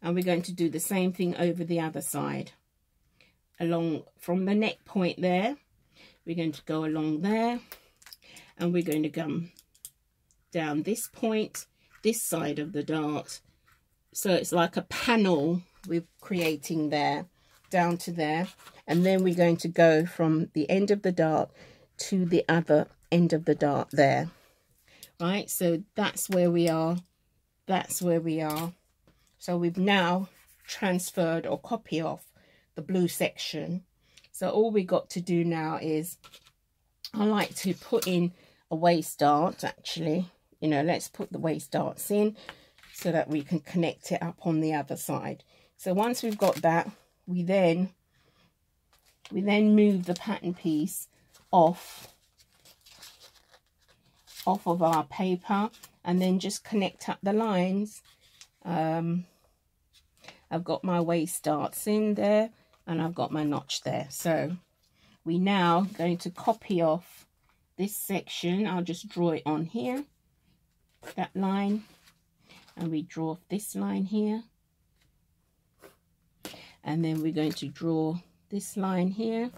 And we're going to do the same thing over the other side. Along from the neck point there, we're going to go along there, and we're going to come down this point, this side of the dart. So it's like a panel we're creating there, down to there. And then we're going to go from the end of the dart to the other end of the dart there. Right, so that's where we are. That's where we are. So we've now transferred or copy off the blue section. So all we got to do now is, I like to put in a waist dart actually. You know, let's put the waist darts in so that we can connect it up on the other side. So once we've got that, we then move the pattern piece off of our paper, and then just connect up the lines. I've got my waist darts in there, and I've got my notch there. So we now going to copy off this section. I'll just draw it on here, that line, and we draw this line here, and then we're going to draw this line here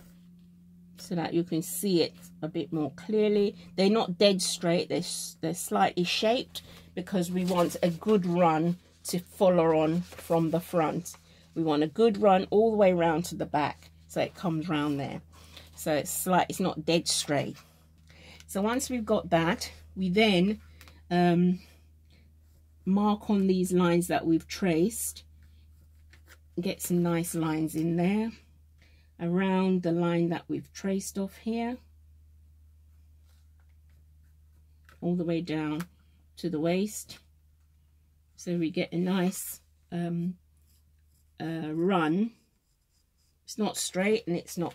so that you can see it a bit more clearly. They're not dead straight, they're slightly shaped because we want a good run to follow on from the front. We want a good run all the way around to the back, so it comes round there. So it's not dead straight. So once we've got that, we then mark on these lines that we've traced, get some nice lines in there around the line that we've traced off here, all the way down to the waist, so we get a nice run. It's not straight and it's not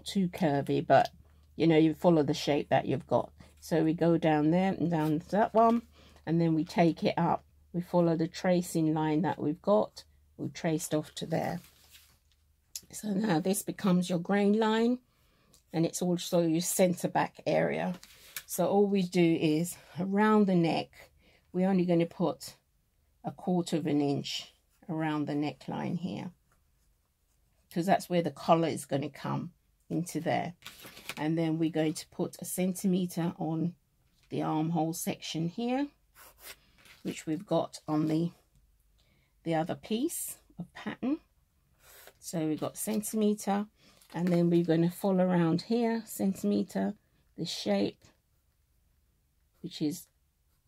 too curvy, but you know, you follow the shape that you've got. So we go down there and down to that one, and then we take it up, we follow the tracing line that we've got, we've traced off to there. So now this becomes your grain line, and it's also your center back area. So all we do is around the neck, we're only going to put 1/4 of an inch around the neckline here, because that's where the collar is going to come into there. And then we're going to put 1 centimeter on the armhole section here, which we've got on the other piece of pattern. So we've got centimeter, and then we're going to follow around here, centimeter, the shape, which is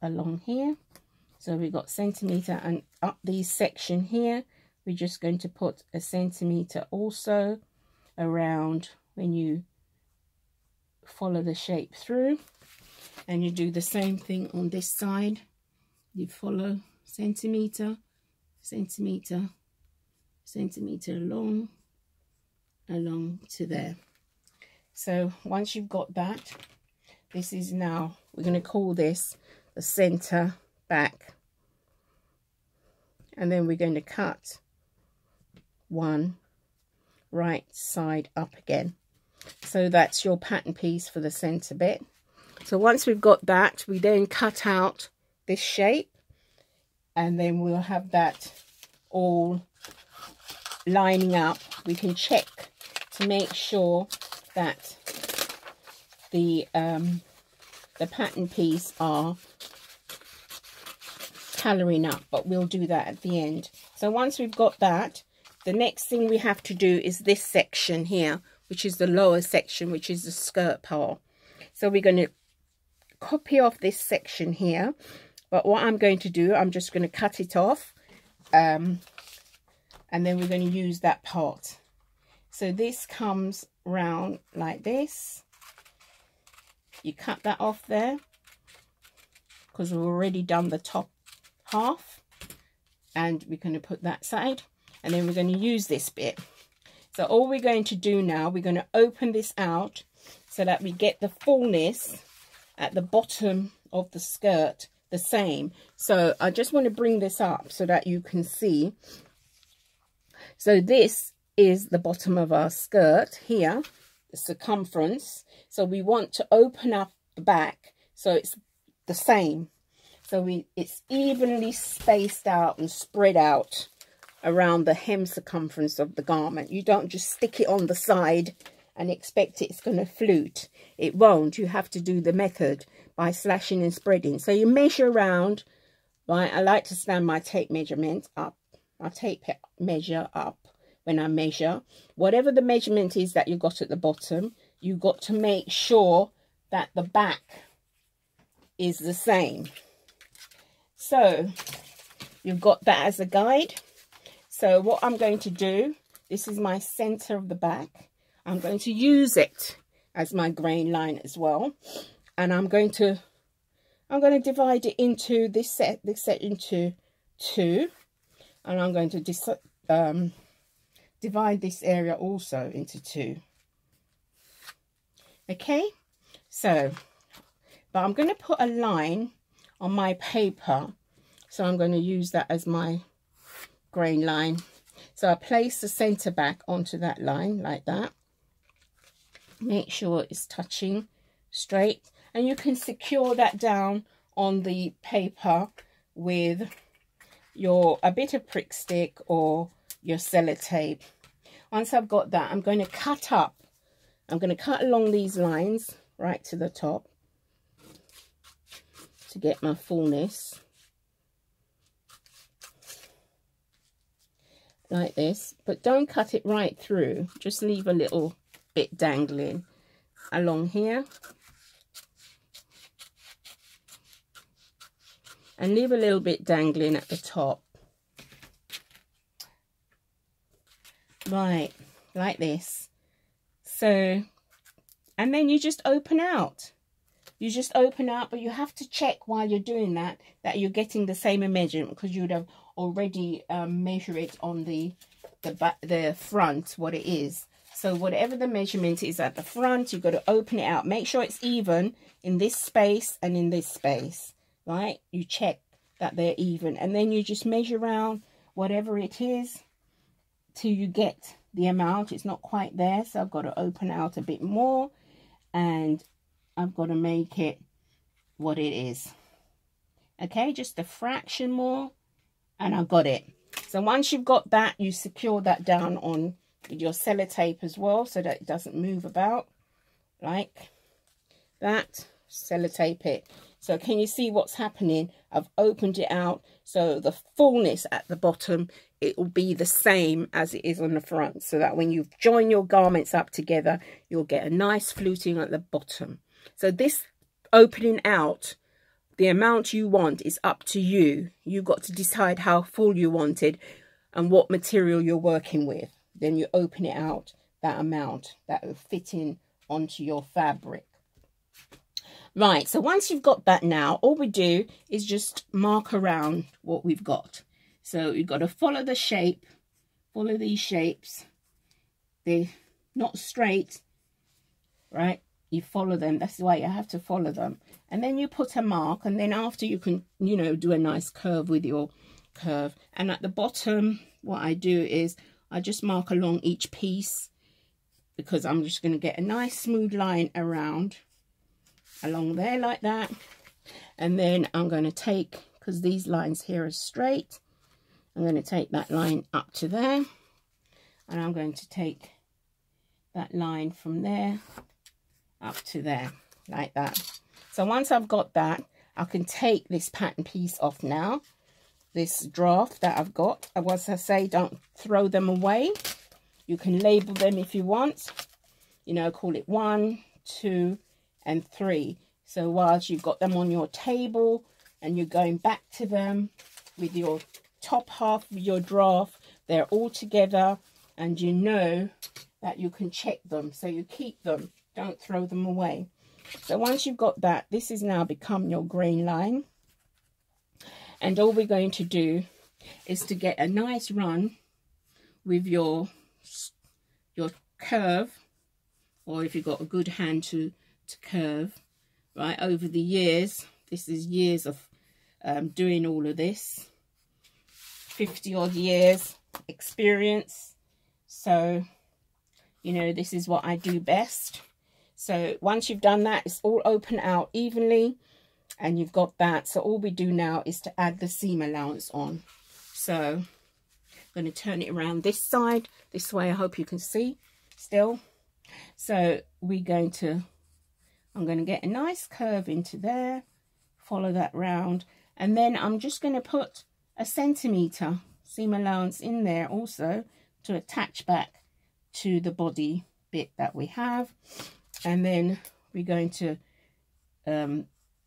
along here. So we've got centimeter, and up this section here, we're just going to put 1 centimeter also around when you follow the shape through. And you do the same thing on this side. You follow centimeter, centimeter, centimeter along to there. So once you've got that, this is now, we're going to call this the center back, and then we're going to cut one right side up again. So that's your pattern piece for the center bit. So once we've got that, we then cut out this shape, and then we'll have that all lining up. We can check to make sure that the pattern piece are colouring up, but we'll do that at the end. So once we've got that, the next thing we have to do is this section here, which is the lower section, which is the skirt part. So we're going to copy off this section here, but what I'm going to do, I'm just going to cut it off, and then we're going to use that part. So this comes round like this. You cut that off there because we've already done the top half, and we're going to put that side, and then we're going to use this bit. So all we're going to do now, we're going to open this out so that we get the fullness at the bottom of the skirt the same. So I just want to bring this up so that you can see. So this is the bottom of our skirt here, the circumference. So we want to open up the back so it's the same. So it's evenly spaced out and spread out around the hem circumference of the garment. You don't just stick it on the side and expect it's going to flute. It won't. You have to do the method by slashing and spreading. So you measure around, right? I like to stand my tape measurement up. I tape measure up when I measure. Whatever the measurement is that you got at the bottom, you got to make sure that the back is the same. So you've got that as a guide. So what I'm going to do, this is my center of the back. I'm going to use it as my grain line as well. And I'm going to divide it into this set into 2. And I'm going to divide this area also into 2. Okay, so, but I'm going to put a line on my paper. So I'm going to use that as my grain line. So I place the center back onto that line like that. Make sure it's touching straight. And you can secure that down on the paper with a bit of prick stick or your sellotape. Once I've got that, I'm going to cut up. I'm going to cut along these lines right to the top to get my fullness. Like this, but don't cut it right through. Just leave a little bit dangling along here. And leave a little bit dangling at the top. Right, like this. So, and then you just open out. You just open out, but you have to check while you're doing that you're getting the same measurement, because you would have already measured it on the front, what it is. So whatever the measurement is at the front, you've got to open it out. Make sure it's even in this space and in this space, right? You check that they're even, and then you just measure around whatever it is till you get the amount. It's not quite there, so I've got to open out a bit more, and I've got to make it what it is. Okay, just a fraction more, and I've got it. So once you've got that, you secure that down on with your sellotape as well, so that it doesn't move about like that. Sellotape it. So can you see what's happening? I've opened it out, so the fullness at the bottom, it will be the same as it is on the front, so that when you join your garments up together, you'll get a nice fluting at the bottom. So this opening out, the amount you want is up to you. You've got to decide how full you want it and what material you're working with. Then you open it out, that amount that will fit in onto your fabric. Right, so once you've got that now, all we do is just mark around what we've got. So you've got to follow the shape, follow these shapes. They're not straight, right? You follow them. That's why you have to follow them. And then you put a mark, and then after you can, you know, do a nice curve with your curve. And at the bottom, what I do is I just mark along each piece, because I'm just going to get a nice smooth line around along there like that. And then I'm going to take, because these lines here are straight, I'm going to take that line up to there, and I'm going to take that line from there up to there like that. So once I've got that, I can take this pattern piece off now, this draft that I've got. As I say, don't throw them away. You can label them if you want, you know, call it 1, 2 and 3. So whilst you've got them on your table and you're going back to them with your top half of your draft, they're all together, and you know that you can check them, so you keep them, don't throw them away. So once you've got that, this has now become your grain line, and all we're going to do is to get a nice run with your curve, or if you've got a good hand to curve, right? Over the years, this is years of doing all of this, 50 odd years experience. So, you know, this is what I do best. So once you've done that, it's all open out evenly. and you've got that. So all we do now is to add the seam allowance on. So I'm going to turn it around this side, this way. I hope you can see still. So I'm going to get a nice curve into there, follow that round, and then I'm just going to put a centimetre seam allowance in there also to attach back to the body bit that we have. And then we're going to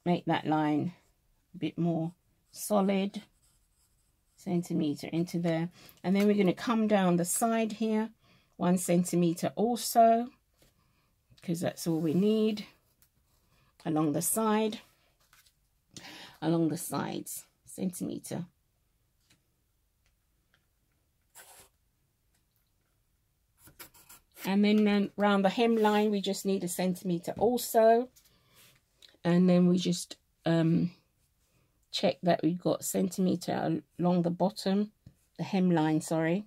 make that line a bit more solid, centimetre into there. And then we're going to come down the side here 1 centimetre also, because that's all we need, along the side, along the sides, centimetre. And then around the hemline we just need 1 centimetre also, and then we just check that we've got centimetre along the bottom, the hemline, sorry,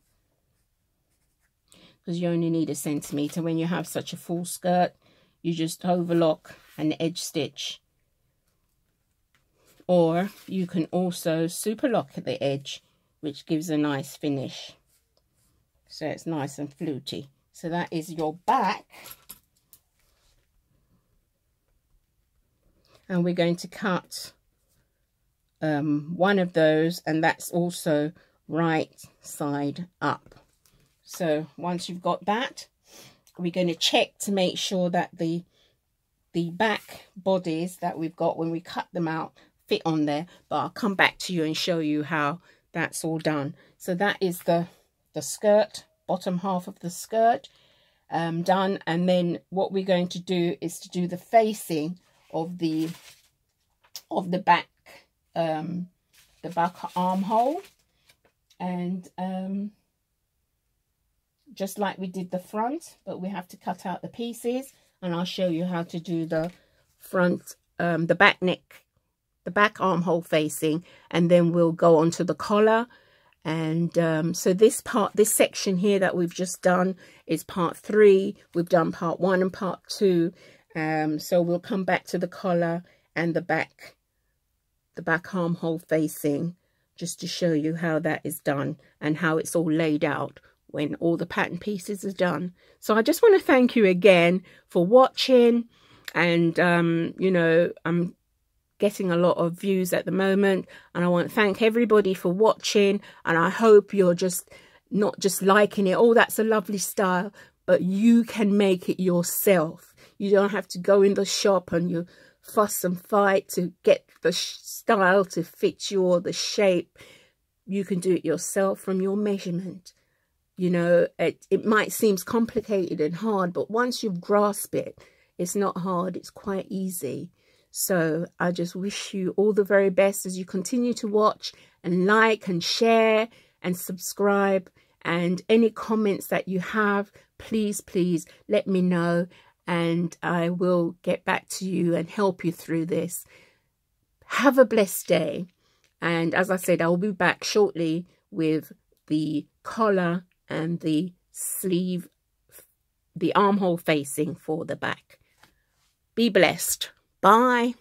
because you only need 1 centimetre. When you have such a full skirt, you just overlock and edge stitch, or you can also superlock at the edge, which gives a nice finish, so it's nice and fluty. So that is your back, and we're going to cut one of those, and that's also right side up. So once you've got that, we're going to check to make sure that the back bodies that we've got when we cut them out fit on there, but I'll come back to you and show you how that's all done. So that is the skirt, bottom half of the skirt done. And then what we're going to do is to do the facing of the back, the back armhole, and just like we did the front, but we have to cut out the pieces, and I'll show you how to do the front, the back neck, the back armhole facing, and then we'll go on to the collar. And so this section here that we've just done is part 3. We've done part 1 and part 2. So we'll come back to the collar and the back armhole facing, just to show you how that is done and how it's all laid out when all the pattern pieces are done. So I just want to thank you again for watching, and you know, I'm getting a lot of views at the moment, and I want to thank everybody for watching, and I hope you're just not just liking it, oh that's a lovely style, but you can make it yourself. You don't have to go in the shop and you fuss and fight to get the style to fit you or the shape. You can do it yourself from your measurement. You know, it might seem complicated and hard, but once you've grasped it, it's not hard, it's quite easy. So I just wish you all the very best as you continue to watch and like and share and subscribe. And any comments that you have, please let me know, and I will get back to you and help you through this. Have a blessed day. And as I said, I'll be back shortly with the collar and the sleeve, the armhole facing for the back. Be blessed. Bye.